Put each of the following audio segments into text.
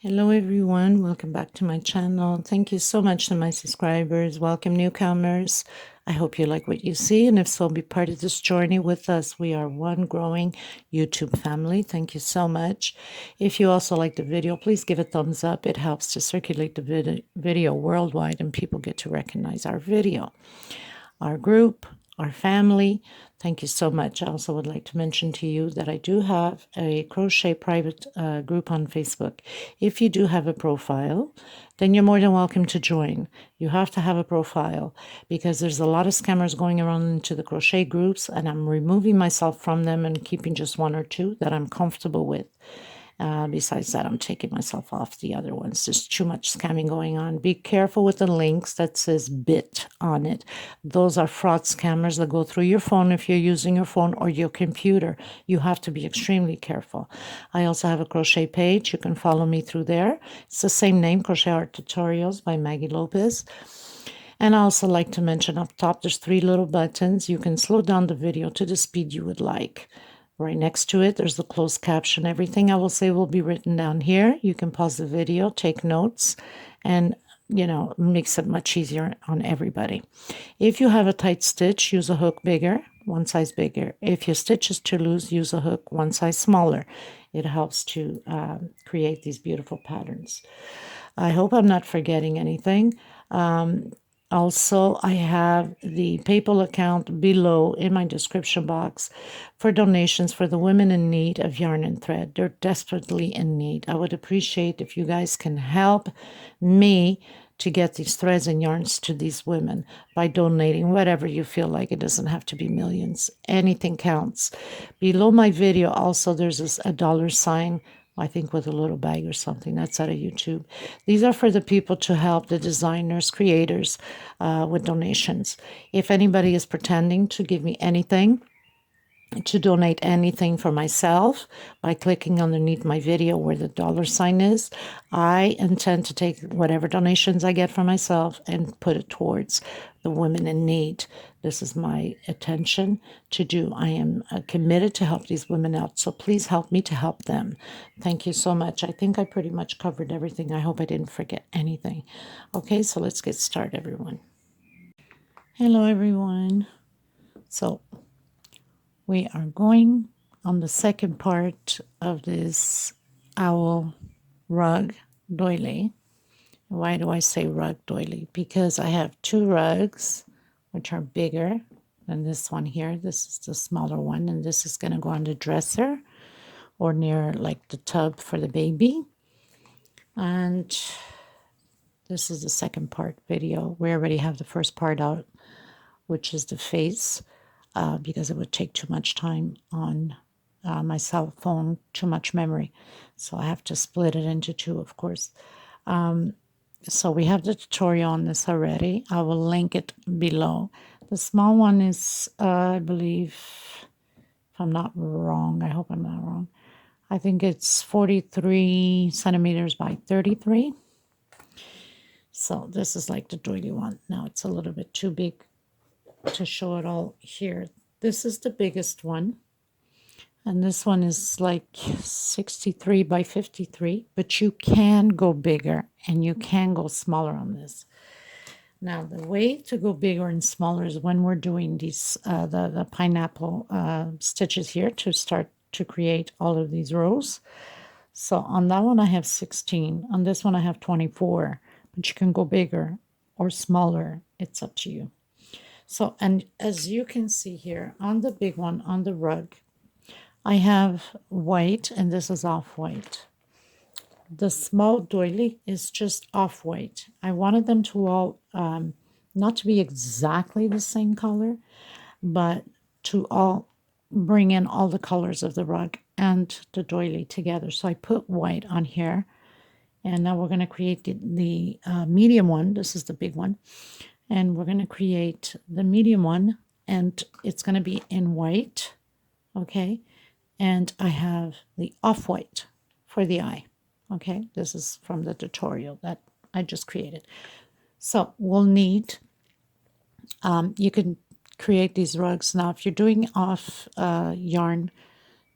Hello everyone, welcome back to my channel. Thank you so much to my subscribers. Welcome newcomers. I hope you like what you see, and if so, be part of this journey with us. We are one growing YouTube family. Thank you so much. If you also like the video, please give a thumbs up. It helps to circulate the video worldwide and people get to recognize our video, our group, our family. Thank you so much. I also would like to mention to you that I do have a crochet private group on Facebook. If you do have a profile, then you're more than welcome to join. You have to have a profile because there's a lot of scammers going around into the crochet groups, and I'm removing myself from them and keeping just one or two that I'm comfortable with. Besides that, I'm taking myself off the other ones. There's too much scamming going on. Be careful with the links that says bit on it. Those are fraud scammers that go through your phone if you're using your phone or your computer. You have to be extremely careful. I also have a crochet page. You can follow me through there. It's the same name, Crochet Art Tutorials by Maggie Lopez. And I also like to mention up top, there's 3 little buttons. You can slow down the video to the speed you would like. Right next to it, there's the closed caption. Everything I will say will be written down here. You can pause the video, take notes, and, makes it much easier on everybody. If you have a tight stitch, use a hook bigger, one size bigger. If your stitch is too loose, use a hook one size smaller. It helps to create these beautiful patterns. I hope I'm not forgetting anything. Also, I have the PayPal account below in my description box for donations for the women in need of yarn and thread. They're desperately in need. I would appreciate if you guys can help me to get these threads and yarns to these women by donating whatever you feel like. It doesn't have to be millions. Anything counts. Below my video also there's a dollar sign, I think with a little bag or something. That's out of YouTube. These are for the people to help the designers, creators with donations. If anybody is pretending to give me anything, to donate anything for myself by clicking underneath my video where the dollar sign is, I intend to take whatever donations I get for myself and put it towards the women in need. This is my attention to do. I am committed to help these women out, so please help me to help them. Thank you so much. I think I pretty much covered everything. I hope I didn't forget anything. Okay, so let's get started, everyone. Hello, everyone. So we are going on the second part of this owl rug doily. Why do I say rug doily? Because I have 2 rugs, which are bigger than this one here. This is the smaller one, and this is going to go on the dresser or near like the tub for the baby. And this is the second part video. We already have the first part out, which is the face. Because it would take too much time on my cell phone, too much memory. So I have to split it into 2, of course. So we have the tutorial on this already. I will link it below. The small one is, I believe, if I'm not wrong, I hope I'm not wrong, I think it's 43 centimeters by 33. So this is like the doily one. Now it's a little bit too big to show it all here. This is the biggest one, and this one is like 63 by 53, but you can go bigger and you can go smaller on this. Now the way to go bigger and smaller is when we're doing these the pineapple stitches here to start to create all of these rows. So on that one I have 16, on this one I have 24, but you can go bigger or smaller, it's up to you. So, and as you can see here, on the big one, on the rug, I have white, and this is off-white. The small doily is just off-white. I wanted them to all, not to be exactly the same color, but to all bring in all the colors of the rug and the doily together. So I put white on here, and now we're going to create the medium one. This is the big one. And we're going to create the medium one, and it's going to be in white, okay? And I have the off-white for the eye, okay? This is from the tutorial that I just created. So we'll need, you can create these rugs. Now, if you're doing off yarn,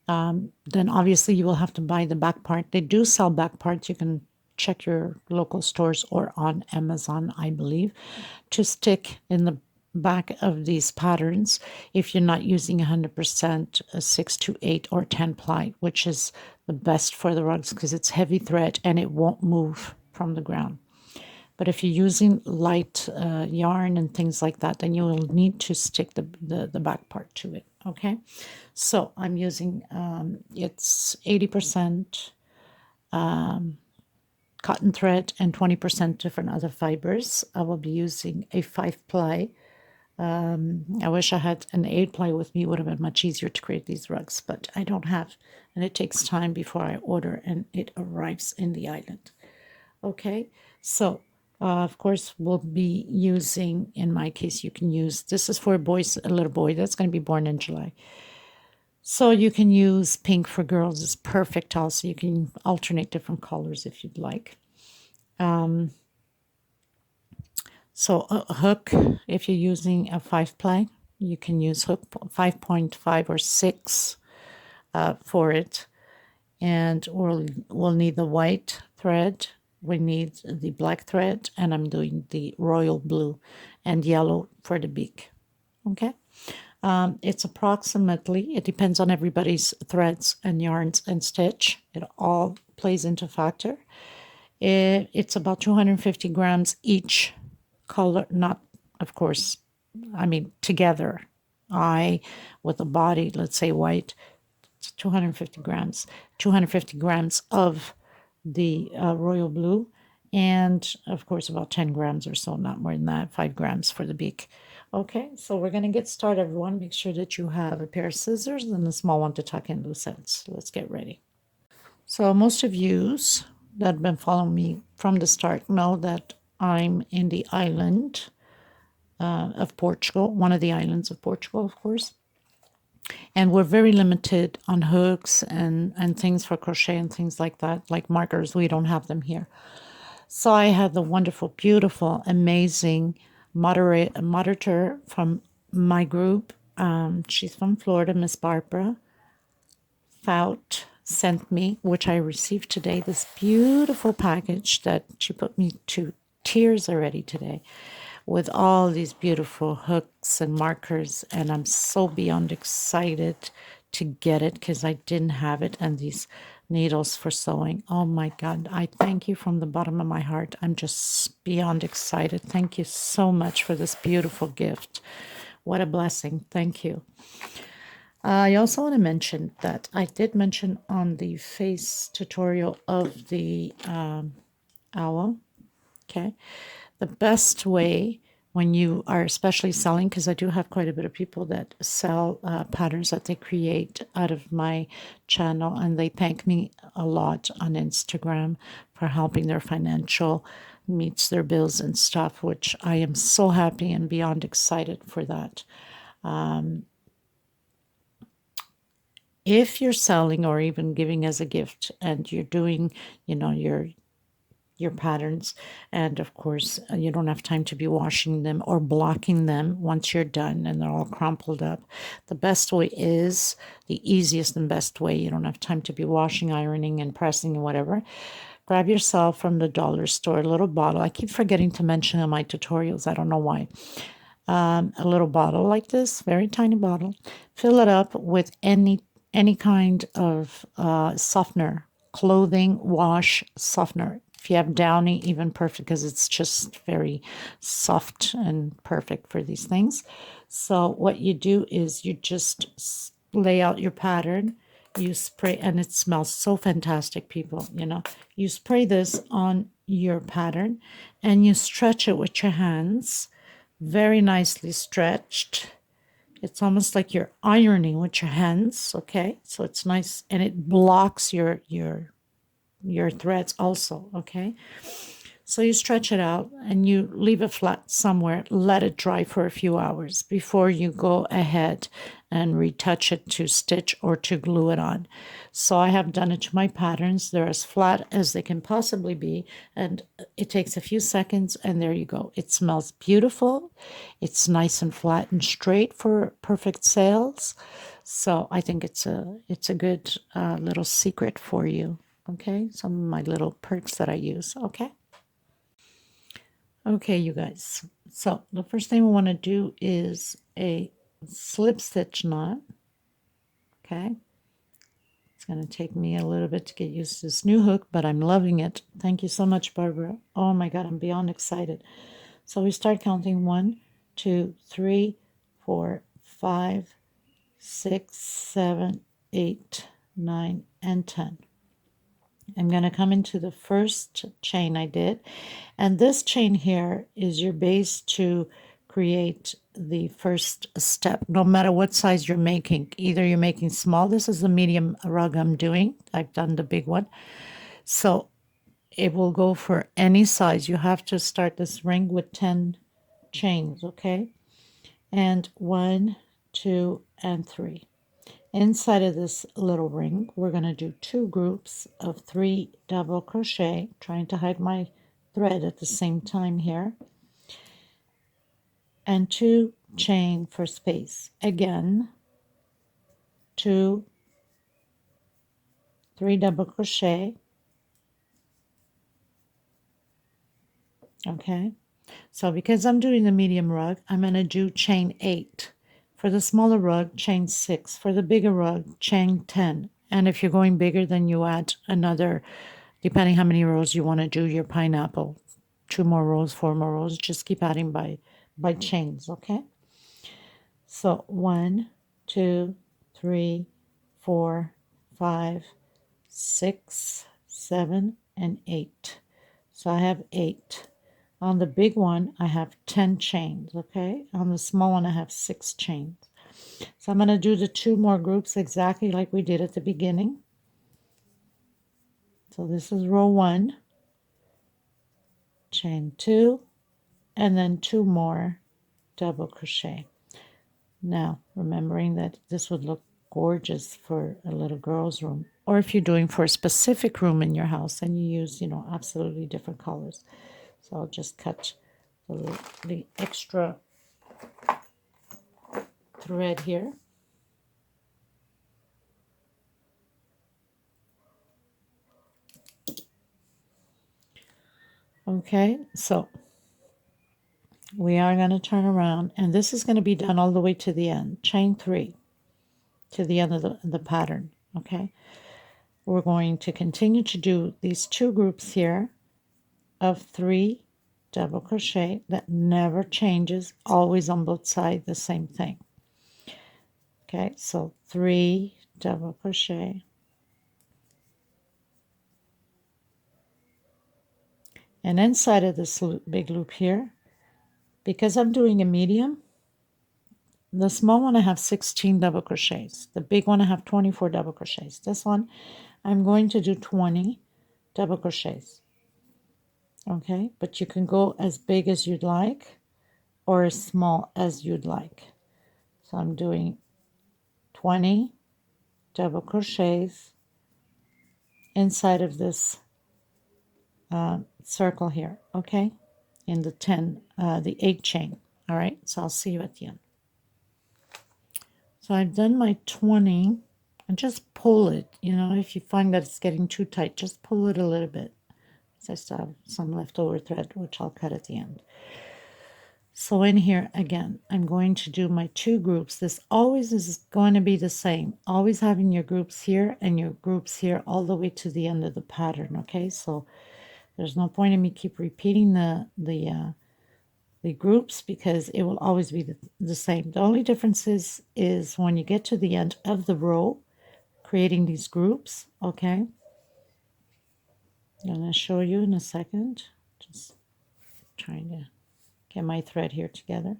then obviously you will have to buy the back part. They do sell back parts. You can check your local stores or on Amazon, I believe, to stick in the back of these patterns if you're not using 100% 6 to 8 or 10 ply, which is the best for the rugs because it's heavy thread and it won't move from the ground. But if you're using light yarn and things like that, then you will need to stick the back part to it, okay? So I'm using, it's 80% cotton thread and 20% different other fibers. I will be using a 5 ply. I wish I had an 8 ply with me. It would have been much easier to create these rugs, but I don't have, and it takes time before I order and it arrives in the island. Okay, so of course we'll be using, in my case, you can use, this is for a little boy that's going to be born in July. So you can use pink for girls. It's perfect also. You can alternate different colors if you'd like. So a hook, if you're using a 5 ply, you can use hook 5.5 or 6 for it. And we'll need the white thread. We need the black thread, and I'm doing the royal blue and yellow for the beak. Okay. It's approximately, it depends on everybody's threads and yarns and stitch. It all plays into factor. It's about 250 grams each color, not, of course, I mean, together. With the body, let's say white, it's 250 grams. 250 grams of the royal blue, and of course about 10 grams or so, not more than that, 5 grams for the beak. Okay, so we're going to get started, everyone. Make sure that you have a pair of scissors and a small one to tuck in loose ends. Let's get ready. So most of you that have been following me from the start know that I'm in the island of Portugal, one of the islands of Portugal, of course. And we're very limited on hooks and things for crochet and things like that, like markers. We don't have them here. So I have the wonderful, beautiful, amazing moderator from my group. She's from Florida, Miss Barbara Fout sent me, which I received today, this beautiful package that she put me to tears already today, with all these beautiful hooks and markers, and I'm so beyond excited to get it because I didn't have it, and these needles for sewing. Oh my God, I thank you from the bottom of my heart. I'm just beyond excited. Thank you so much for this beautiful gift. What a blessing. Thank you. I also want to mention that I did mention on the face tutorial of the owl, okay, the best way when you are especially selling, because I do have quite a bit of people that sell patterns that they create out of my channel, and they thank me a lot on Instagram for helping their financial meets their bills and stuff, which I am so happy and beyond excited for that. If you're selling or even giving as a gift and you're doing, your patterns, and of course you don't have time to be washing them or blocking them once you're done and they're all crumpled up, the best way is the easiest and best way. You don't have time to be washing, ironing, and pressing and whatever. Grab yourself from the dollar store a little bottle. I keep forgetting to mention in my tutorials, I don't know why. A little bottle like this, very tiny bottle. Fill it up with any kind of softener, clothing wash softener. If you have Downy, even perfect, because it's just very soft and perfect for these things. So what you do is you just lay out your pattern. You spray, and it smells so fantastic, people. You spray this on your pattern, and you stretch it with your hands, very nicely stretched. It's almost like you're ironing with your hands, okay? So it's nice, and it blocks your threads also, okay? So you stretch it out and you leave it flat somewhere, let it dry for a few hours before you go ahead and retouch it to stitch or to glue it on. So I have done it to my patterns. They're as flat as they can possibly be, and it takes a few seconds, and there you go. It smells beautiful. It's nice and flat and straight for perfect sales. So I think it's a good little secret for you. Okay, some of my little perks that I use. Okay, you guys. So the first thing we want to do is a slip stitch knot. Okay. It's going to take me a little bit to get used to this new hook, but I'm loving it. Thank you so much, Barbara. Oh my God, I'm beyond excited. So we start counting 1, 2, 3, 4, 5, 6, 7, 8, 9, and 10. I'm going to come into the first chain I did, and this chain here is your base to create the first step, no matter what size you're making. Either you're making small, this is the medium rug I'm doing, I've done the big one, so it will go for any size. You have to start this ring with 10 chains, okay? And 1, 2, and 3. Inside of this little ring, we're going to do 2 groups of 3 double crochet, trying to hide my thread at the same time here, and 2 chain for space. Again, 2, 3 double crochet. Okay, so because I'm doing the medium rug, I'm going to do chain 8. For the smaller rug, chain 6. For the bigger rug, chain 10. And if you're going bigger, then you add another, depending how many rows you want to do your pineapple. 2 more rows, 4 more rows. Just keep adding by chains, okay? So 1, 2, 3, 4, 5, 6, 7, and 8. So I have 8. On the big one, I have 10 chains, okay? On the small one, I have 6 chains. So I'm going to do the 2 more groups exactly like we did at the beginning. So this is row 1, chain 2, and then 2 more double crochet. Now, remembering that this would look gorgeous for a little girl's room, or if you're doing for a specific room in your house and you use, absolutely different colors. So I'll just cut the extra thread here. Okay, so we are going to turn around, and this is going to be done all the way to the end. Chain 3 to the end of the pattern, okay? We're going to continue to do these 2 groups here of 3 double crochet that never changes, always on both sides the same thing. Okay, so 3 double crochet, and inside of this big loop here, because I'm doing a medium, the small one I have 16 double crochets, the big one I have 24 double crochets. This one I'm going to do 20 double crochets. Okay, but you can go as big as you'd like or as small as you'd like. So I'm doing 20 double crochets inside of this circle here, okay, in the 8 chain. All right, so I'll see you at the end. So I've done my 20, and just pull it, if you find that it's getting too tight, just pull it a little bit. So I still have some leftover thread, which I'll cut at the end. So in here, again, I'm going to do my 2 groups. This always is going to be the same. Always having your groups here and your groups here all the way to the end of the pattern, okay? So there's no point in me keep repeating the groups because it will always be the same. The only difference is when you get to the end of the row, creating these groups, okay? I'm going to show you in a second. Just trying to get my thread here together.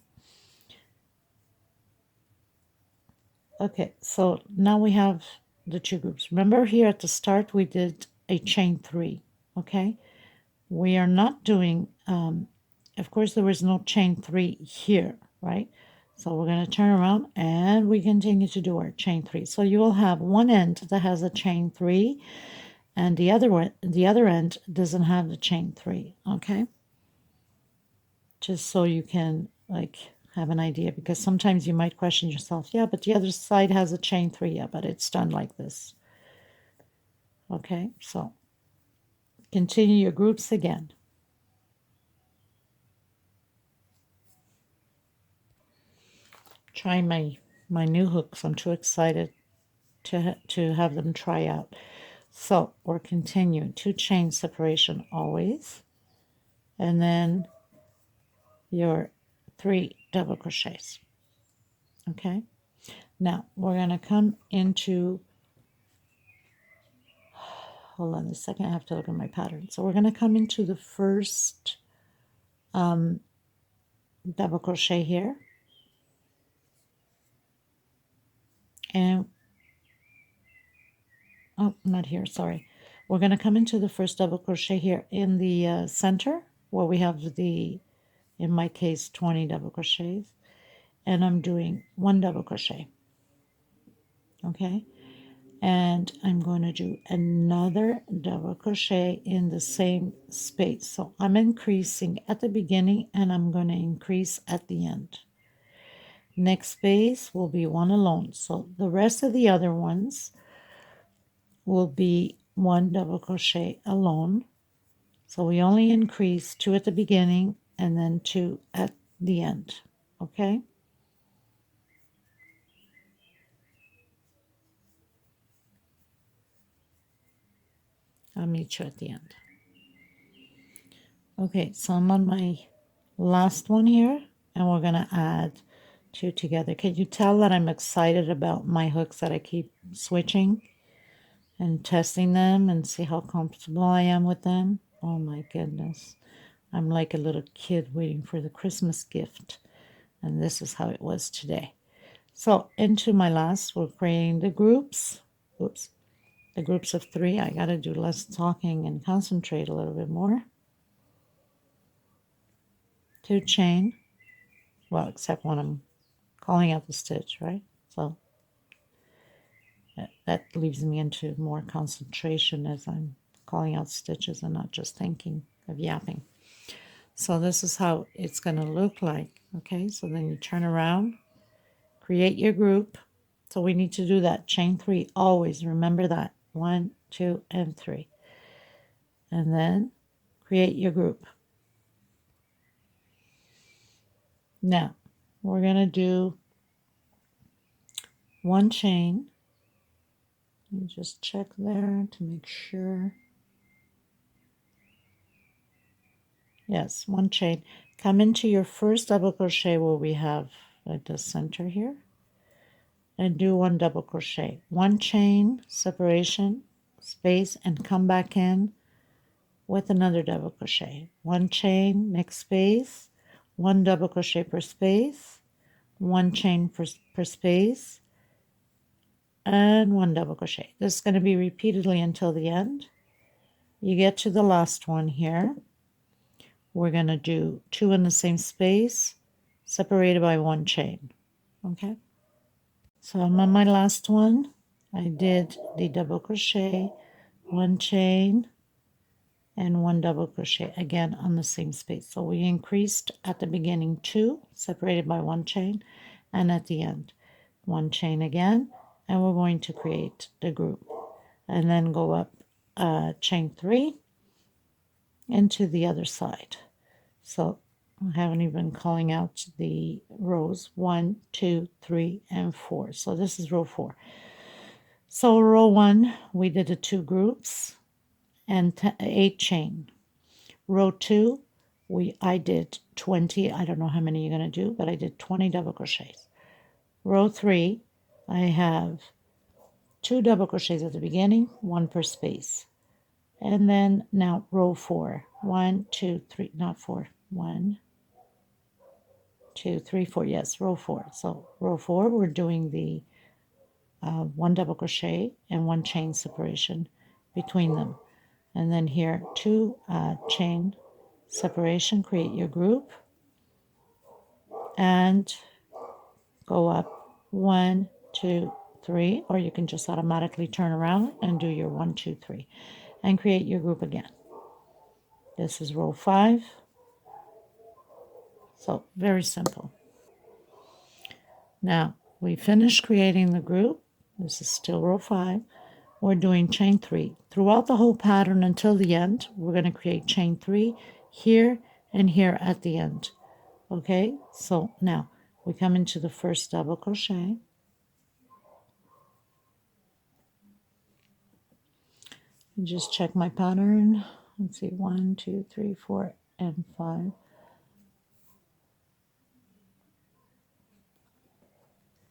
Okay, so now we have the 2 groups. Remember here at the start we did a chain 3, okay? We are not doing, of course there was no chain 3 here, right? So we're going to turn around and we continue to do our chain 3. So you will have one end that has a chain 3 and the other end doesn't have the chain 3, okay? Just so you can have an idea, because sometimes you might question yourself, yeah, but the other side has a chain 3, yeah, but it's done like this. Okay, so continue your groups again. Try my new hooks. I'm too excited to have them try out. So we're continuing 2 chain separation always, and then your 3 double crochets. Okay, now we're going to come into, hold on a second, I have to look at my pattern. So we're going to come into the first double crochet here, and oh, not here, sorry. We're going to come into the first double crochet here in the center where we have the, in my case, 20 double crochets, and I'm doing 1 double crochet. Okay, and I'm going to do another double crochet in the same space. So I'm increasing at the beginning and I'm going to increase at the end. Next space will be 1 alone. So the rest of the other ones will be 1 double crochet alone. So we only increase 2 at the beginning and then 2 at the end. Okay? I'll meet you at the end. Okay, so I'm on my last one here, and we're going to add 2 together. Can you tell that I'm excited about my hooks, that I keep switching and testing them and see how comfortable I am with them? Oh my goodness. I'm like a little kid waiting for the Christmas gift, and this is how it was today. So into my last, we're creating the groups. Oops. The groups of 3. I got to do less talking and concentrate a little bit more. 2 chain. Well, except when I'm calling out the stitch, right? So that leaves me into more concentration as I'm calling out stitches and not just thinking of yapping. So this is how it's going to look like. Okay, so then you turn around, create your group. So we need to do that chain 3 always. Remember that. 1, 2, and 3. And then create your group. Now we're going to do 1 chain. Let me just check there to make sure. Yes, 1 chain. Come into your first double crochet where we have at the center here, and do 1 double crochet. 1 chain separation, space, and come back in with another double crochet. 1 chain, next space, 1 double crochet per space, 1 chain per space, and 1 double crochet. This is going to be repeatedly until the end. You get to the last one here. We're going to do 2 in the same space, separated by 1 chain. Okay, so I'm on my last one. I did the double crochet, 1 chain, and 1 double crochet again on the same space. So we increased at the beginning 2, separated by 1 chain, and at the end 1 chain again, and we're going to create the group, and then go up chain 3 into the other side. So I haven't even calling out the rows 1, 2, 3, and 4. So this is row 4. So row 1, we did the 2 groups and 8 chain. Row 2, I did 20. I don't know how many you're going to do, but I did 20 double crochets. Row 3, I have 2 double crochets at the beginning, 1 per space. And then now row 4, 1, 2, 3, not 4, 1, 2, 3, 4, yes, row 4. So row 4, we're doing the 1 double crochet and 1 chain separation between them. And then here, 2 chain separation, create your group, and go up 1, 2, 3, or you can just automatically turn around and do your 1, 2, 3, and create your group again. This is row 5. So very simple. Now we finished creating the group. This is still row 5. we're doing chain 3 throughout the whole pattern until the end. We're going to create chain 3 here and here at the end. Okay, so now we come into the first double crochet, and just check my pattern. Let's see, 1 2 3 4 and 5.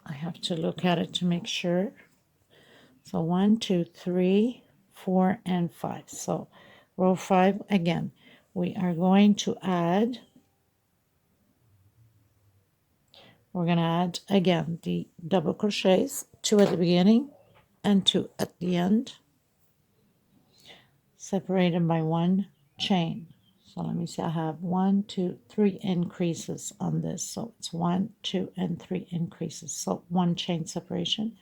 I have to look at it to make sure. So 1 2 3 4 and 5. So row 5 again, we are going to add, we're going to add again the double crochets, 2 at the beginning and 2 at the end, separated by 1 chain. So let me see, I have 1 2 3 increases on this, so it's 1 2 and 3 increases, so 1 chain separation,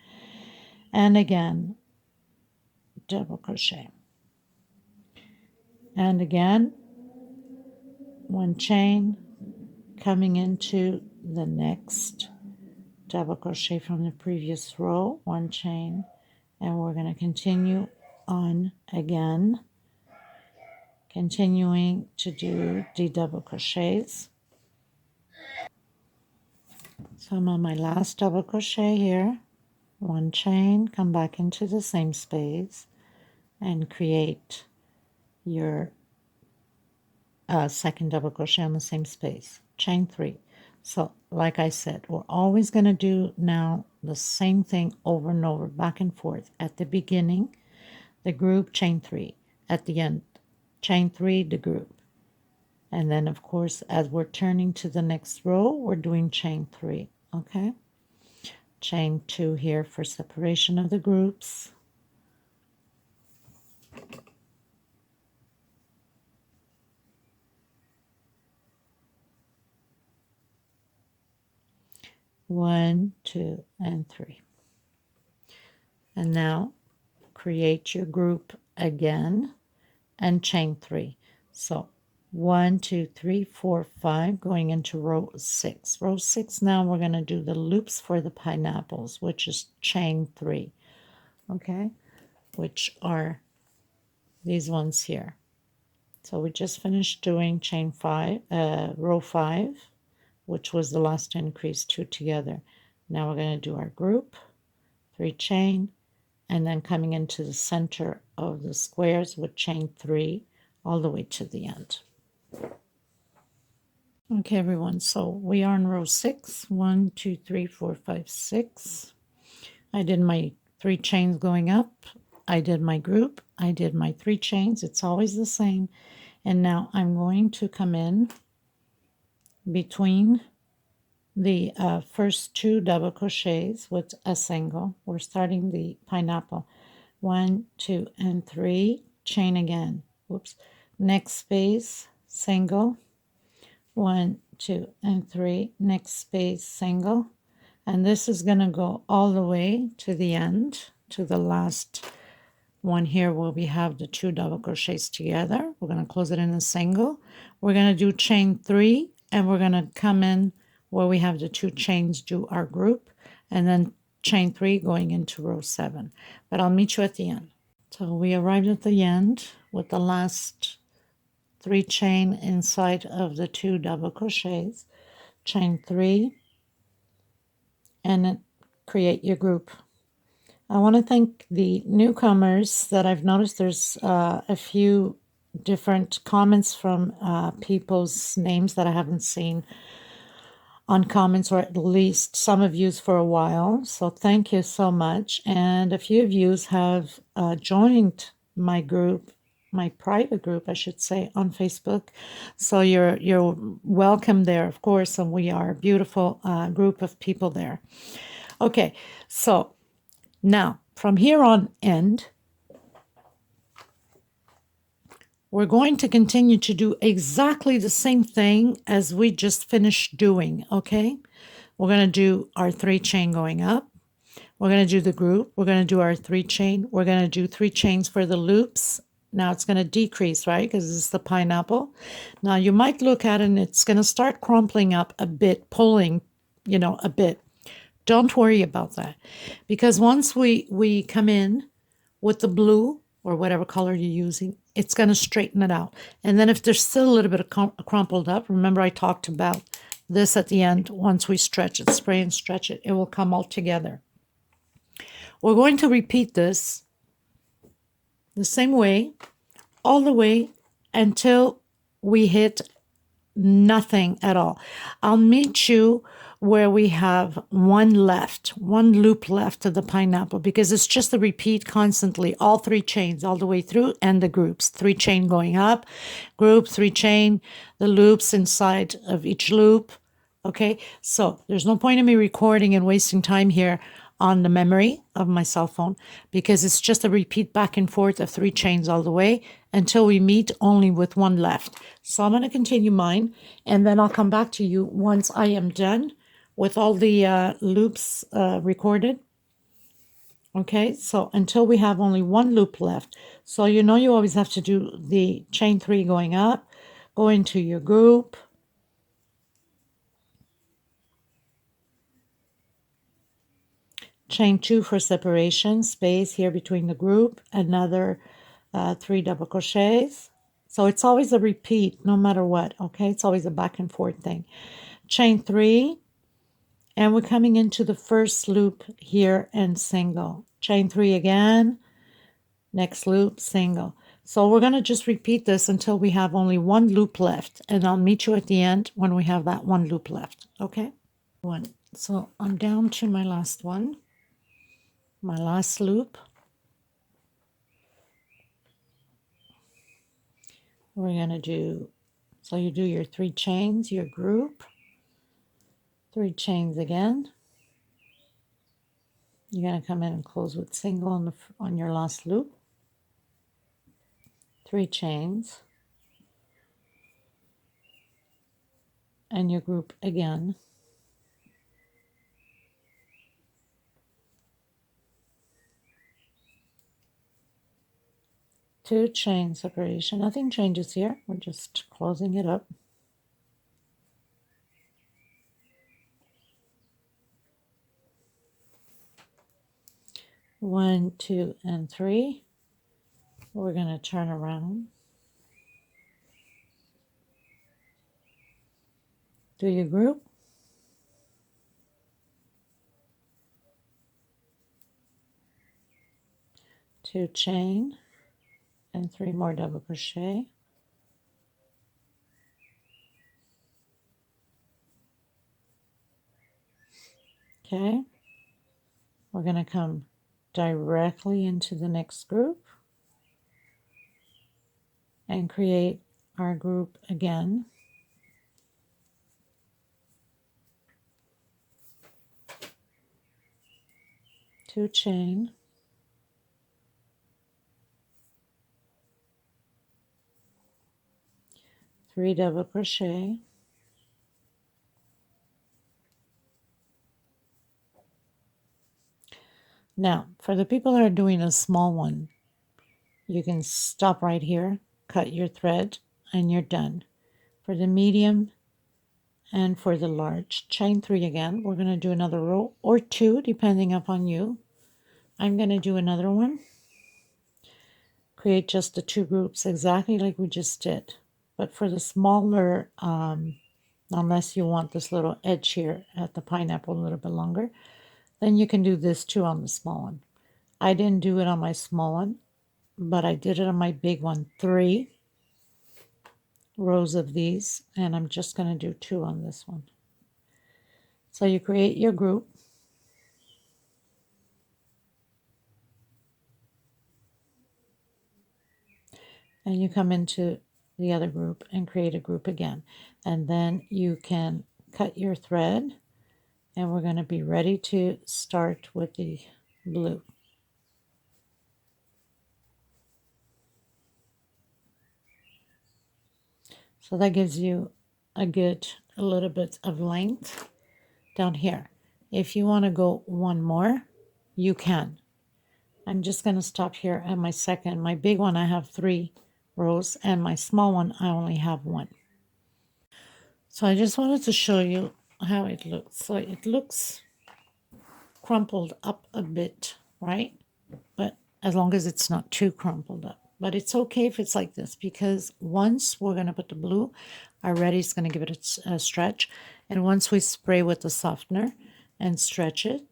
and again double crochet, and again 1 chain, coming into the next double crochet from the previous row, 1 chain, and we're going to continue on again, continuing to do the double crochets. So I'm on my last double crochet here, 1 chain, come back into the same space and create your second double crochet on the same space, chain 3. So like I said, we're always going to do now the same thing over and over, back and forth. At the beginning, the group, chain 3. At the end, chain 3, the group. And then of course, as we're turning to the next row, we're doing chain 3. Okay, chain 2 here for separation of the groups. One, 2, and 3. And now create your group again and chain 3. So 1 2 3 4 5, going into row 6. Row 6, now we're going to do the loops for the pineapples, which is chain 3. Okay, which are these ones here. So we just finished doing chain 5, row 5, which was the last increase, 2 together. Now we're going to do our group, 3 chain, and then coming into the center of the squares with chain 3 all the way to the end. Okay, everyone, so we are in row 6. 1 2 3 4 5 6. I did my 3 chains going up, I did my group, I did my 3 chains. It's always the same. And now I'm going to come in between the first 2 double crochets with a single. We're starting the pineapple. 1 2 and 3, chain again. Whoops. Next space, single. 1 2 and 3, next space, single. And this is going to go all the way to the end, to the last one here where we have the 2 double crochets together. We're going to close it in a single. We're going to do chain 3, and we're going to come in where we have the 2 chains, do our group, and then chain 3 going into row 7. But I'll meet you at the end. So we arrived at the end with the last 3 chain inside of the 2 double crochets, chain 3, and then create your group. I want to thank the newcomers that I've noticed. There's a few different comments from people's names that I haven't seen on comments, or at least some of yous for a while. So thank you so much. And a few of yous have joined my group, my private group, I should say, on Facebook. So you're welcome there, of course, and we are a beautiful group of people there. Okay, so now from here on end, we're going to continue to do exactly the same thing as we just finished doing, okay? We're going to do our 3 chain going up. We're going to do the group. We're going to do our 3 chain. We're going to do 3 chains for the loops. Now it's going to decrease, right? Because this is the pineapple. Now you might look at it and it's going to start crumpling up a bit, pulling, a bit. Don't worry about that. Because once we come in with the blue or whatever color you're using, it's going to straighten it out. And then if there's still a little bit of crumpled up, remember I talked about this at the end. Once we stretch it, spray and stretch it, it will come all together. We're going to repeat this the same way all the way until we hit nothing at all. I'll meet you where we have one loop left of the pineapple, because it's just a repeat constantly, all 3 chains all the way through, and the groups, 3 chain going up, group, 3 chain, the loops inside of each loop. Okay, so there's no point in me recording and wasting time here on the memory of my cell phone, because it's just a repeat back and forth of 3 chains all the way until we meet only with 1 left. So I'm going to continue mine, and then I'll come back to you once I am done with all the loops recorded. Okay, so until we have only 1 loop left. So you know you always have to do the chain 3 going up, go into your group, chain 2 for separation, space here between the group, another 3 double crochets. So it's always a repeat no matter what, okay? It's always a back and forth thing. Chain 3, and we're coming into the first loop here and single. Chain 3 again, next loop, single. So we're going to just repeat this until we have only 1 loop left, and I'll meet you at the end when we have that 1 loop left, okay? So I'm down to my last one. My last loop. We're going to do, so you do your 3 chains, your group, 3 chains again. You're going to come in and close with single on your last loop, 3 chains, and your group again. Two chain separation. Nothing changes here. We're just closing it up. One, 2, and 3. We're going to turn around. Do your group. Two chain and 3 more double crochet. Okay, we're going to come directly into the next group and create our group again. Two chain, three double crochet, now for the people that are doing a small one, you can stop right here, cut your thread, and you're done. For the medium and for the large, chain 3 again. We're going to do another row or 2 depending upon you. I'm going to do another one, create just the 2 groups exactly like we just did. But for the smaller, unless you want this little edge here at the pineapple a little bit longer, then you can do this too on the small one. I didn't do it on my small one, but I did it on my big one. 3 rows of these, and I'm just going to do 2 on this one. So you create your group. And you come into the other group and create a group again. And then you can cut your thread, and we're going to be ready to start with the blue. So that gives you a little bit of length down here. If you want to go one more, you can. I'm just going to stop here at my second. My big one, I have 3 rows, and my small one, I only have 1. So I just wanted to show you how it looks. So it looks crumpled up a bit, right? But as long as it's not too crumpled up. But it's okay if it's like this, because once we're going to put the blue, our ready is going to give it a stretch. And once we spray with the softener and stretch it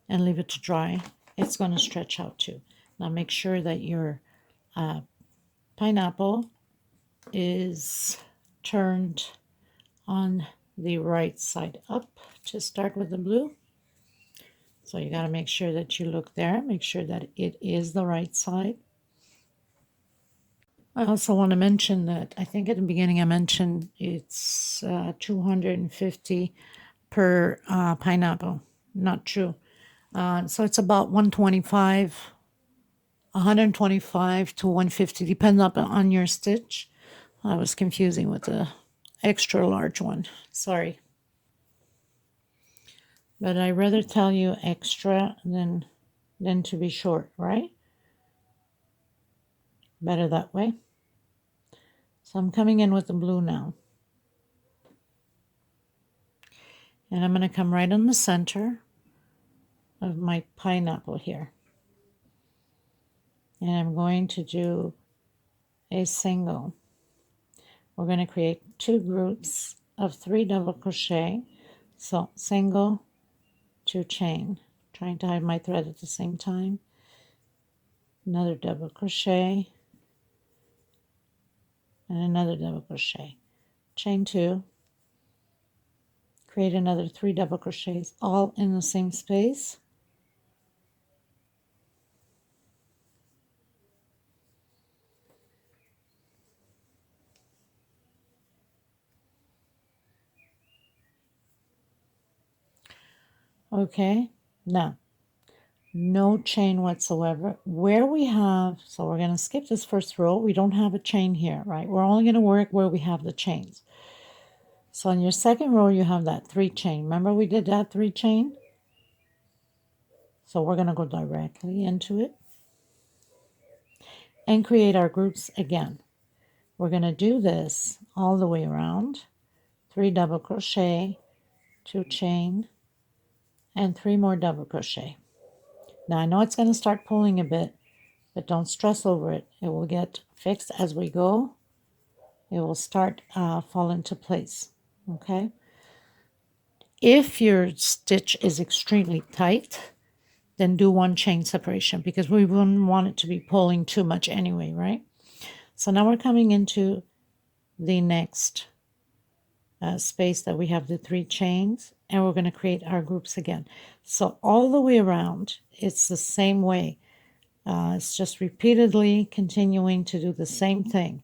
and leave it to dry, it's going to stretch out too. Now make sure that your pineapple is turned on the right side up to start with the blue. So you got to make sure that you look there, make sure that it is the right side. I also want to mention that I think at the beginning I mentioned it's 250 per pineapple. Not true. So it's about 125 to 150, depends on your stitch. I was confusing with the extra large one. Sorry. But I'd rather tell you extra than to be short, right? Better that way. So I'm coming in with the blue now. And I'm going to come right in the center of my pineapple here. And I'm going to do a single. We're going to create 2 groups of 3 double crochet. So single, 2 chain. Trying to hide my thread at the same time. Another double crochet. And another double crochet. Chain 2. Create another 3 double crochets, all in the same space. Okay, now no chain whatsoever. Where we have, so we're going to skip this first row. We don't have a chain here, right? We're only going to work where we have the chains. So on your second row, you have that 3 chain. Remember we did that 3 chain? So we're going to go directly into it and create our groups again. We're going to do this all the way around. 3 double crochet, 2 chain, and 3 more double crochet. Now I know it's going to start pulling a bit, but don't stress over it. It will get fixed as we go. It will start fall into place. Okay. If your stitch is extremely tight, then do 1 chain separation, because we wouldn't want it to be pulling too much anyway, right? So now we're coming into the next space that we have the 3 chains, and we're going to create our groups again. So all the way around, it's the same way. It's just repeatedly continuing to do the same thing.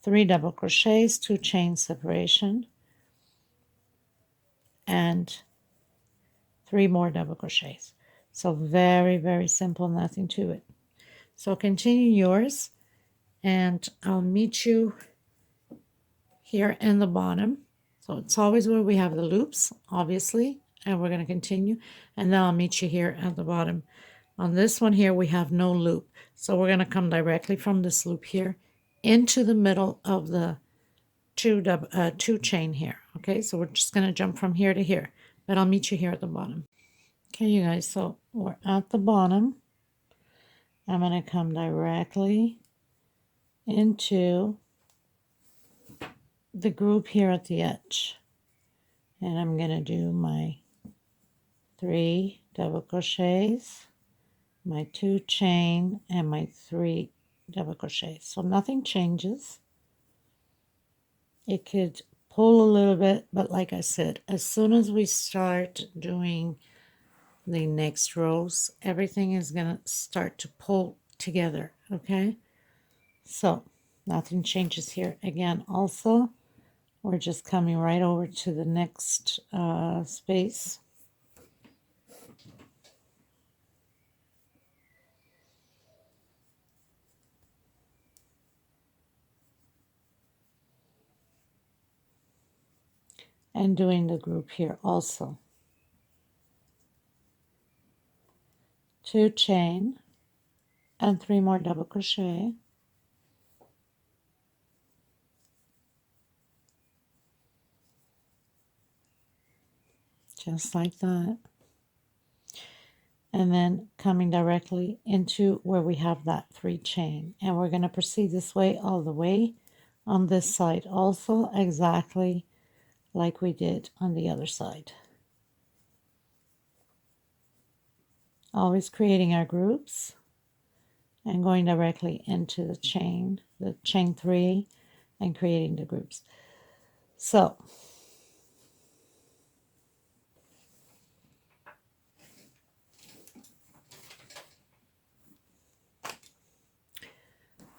3 double crochets, 2 chain separation, and 3 more double crochets. So very, very simple, nothing to it. So continue yours, and I'll meet you here in the bottom. So it's always where we have the loops, obviously, and we're going to continue, and then I'll meet you here at the bottom. On this one here, we have no loop, so we're going to come directly from this loop here into the middle of the 2 chain here. Okay, so we're just going to jump from here to here, but I'll meet you here at the bottom. Okay, you guys, so we're at the bottom. I'm going to come directly into the group here at the edge, and I'm going to do my 3 double crochets, my 2 chain, and my 3 double crochets. So nothing changes. It could pull a little bit, but like I said, as soon as we start doing the next rows, everything is going to start to pull together. Okay, so nothing changes here. Again, also we're just coming right over to the next space. And doing the group here also. 2 chain and 3 more double crochet. Just like that. and then coming directly into where we have that 3 chain. And we're going to proceed this way all the way on this side also, exactly like we did on the other side. Always creating our groups and going directly into the chain 3, and creating the groups. So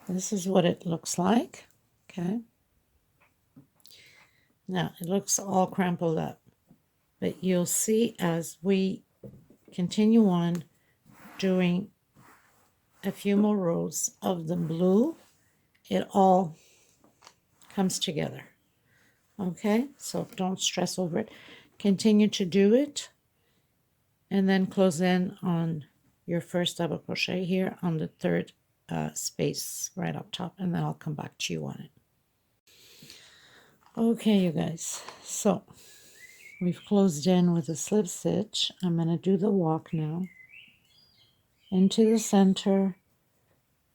this is what it looks like. Okay. Now it looks all crumpled up, but you'll see as we continue on doing a few more rows of the blue, it all comes together. Okay, so don't stress over it. Continue to do it, and then close in on your first double crochet here on the 3rd space right up top, and then I'll come back to you on it. Okay, you guys, so we've closed in with a slip stitch. I'm going to do the walk now into the center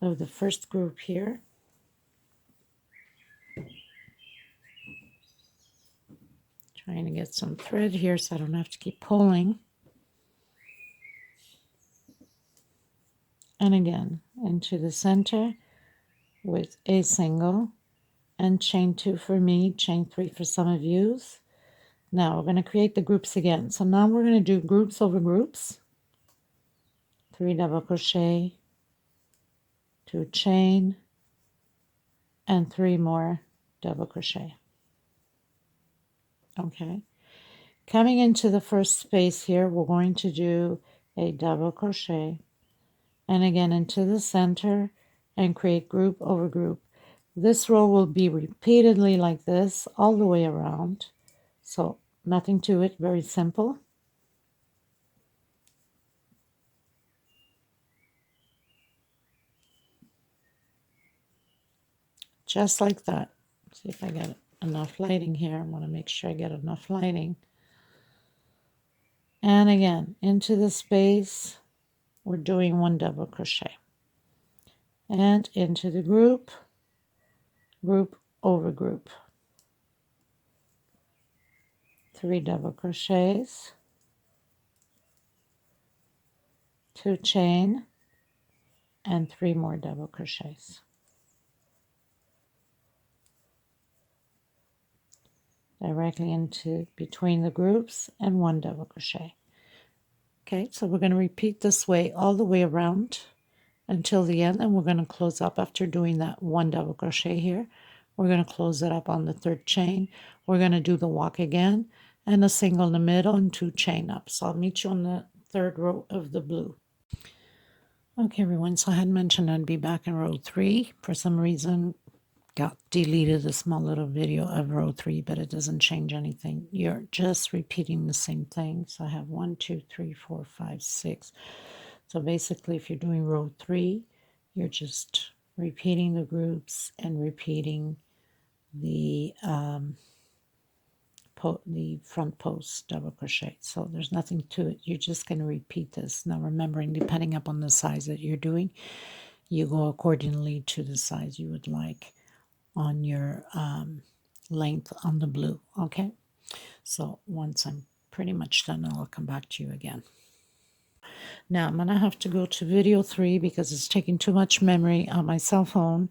of the first group here. Trying to get some thread here so I don't have to keep pulling. And again, into the center with a single and chain 2 for me, chain 3 for some of you. Now we're going to create the groups again. So now we're going to do groups over groups. 3 double crochet, 2 chain, and 3 more double crochet. Okay, coming into the first space here, we're going to do a double crochet, and again into the center, and create group over group. This row will be repeatedly like this all the way around, so nothing to it, very simple. Just like that. See if I get enough lighting here. I want to make sure I get enough lighting. And again, into the space, we're doing 1 double crochet. And into the group, group over group. 3 double crochets, 2 chain, and 3 more double crochets. Directly into between the groups and 1 double crochet. Okay, so we're going to repeat this way all the way around until the end, and we're going to close up after doing that 1 double crochet here. We're going to close it up on the 3rd chain. We're going to do the walk again and a single in the middle and 2 chain up. So I'll meet you on the 3rd row of the blue. Okay, everyone, so I had mentioned I'd be back in row 3. For some reason, got deleted a small little video of row 3, but it doesn't change anything. You're just repeating the same thing. So I have 1, 2, 3, 4, 5, 6. So basically, if you're doing row 3, you're just repeating the groups and repeating the front post double crochet. So there's nothing to it. You're just going to repeat this. Now remembering, depending upon the size that you're doing, you go accordingly to the size you would like on your length on the blue. Okay, so once I'm pretty much done, I'll come back to you again. Now I'm gonna have to go to video 3 because it's taking too much memory on my cell phone,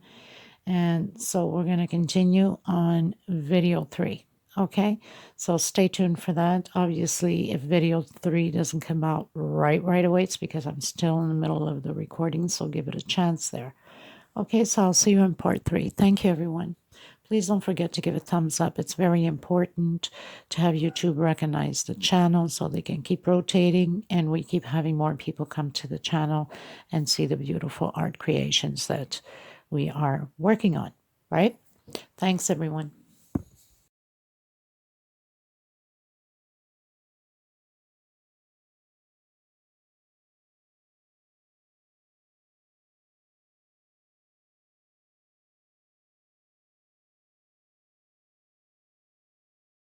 and so we're gonna continue on video 3. Okay, so stay tuned for that. Obviously, if video 3 doesn't come out right away, it's because I'm still in the middle of the recording, so give it a chance there. Okay, so I'll see you in part 3. Thank you, everyone. Please don't forget to give a thumbs up. It's very important to have YouTube recognize the channel so they can keep rotating and we keep having more people come to the channel and see the beautiful art creations that we are working on, right? Thanks, everyone.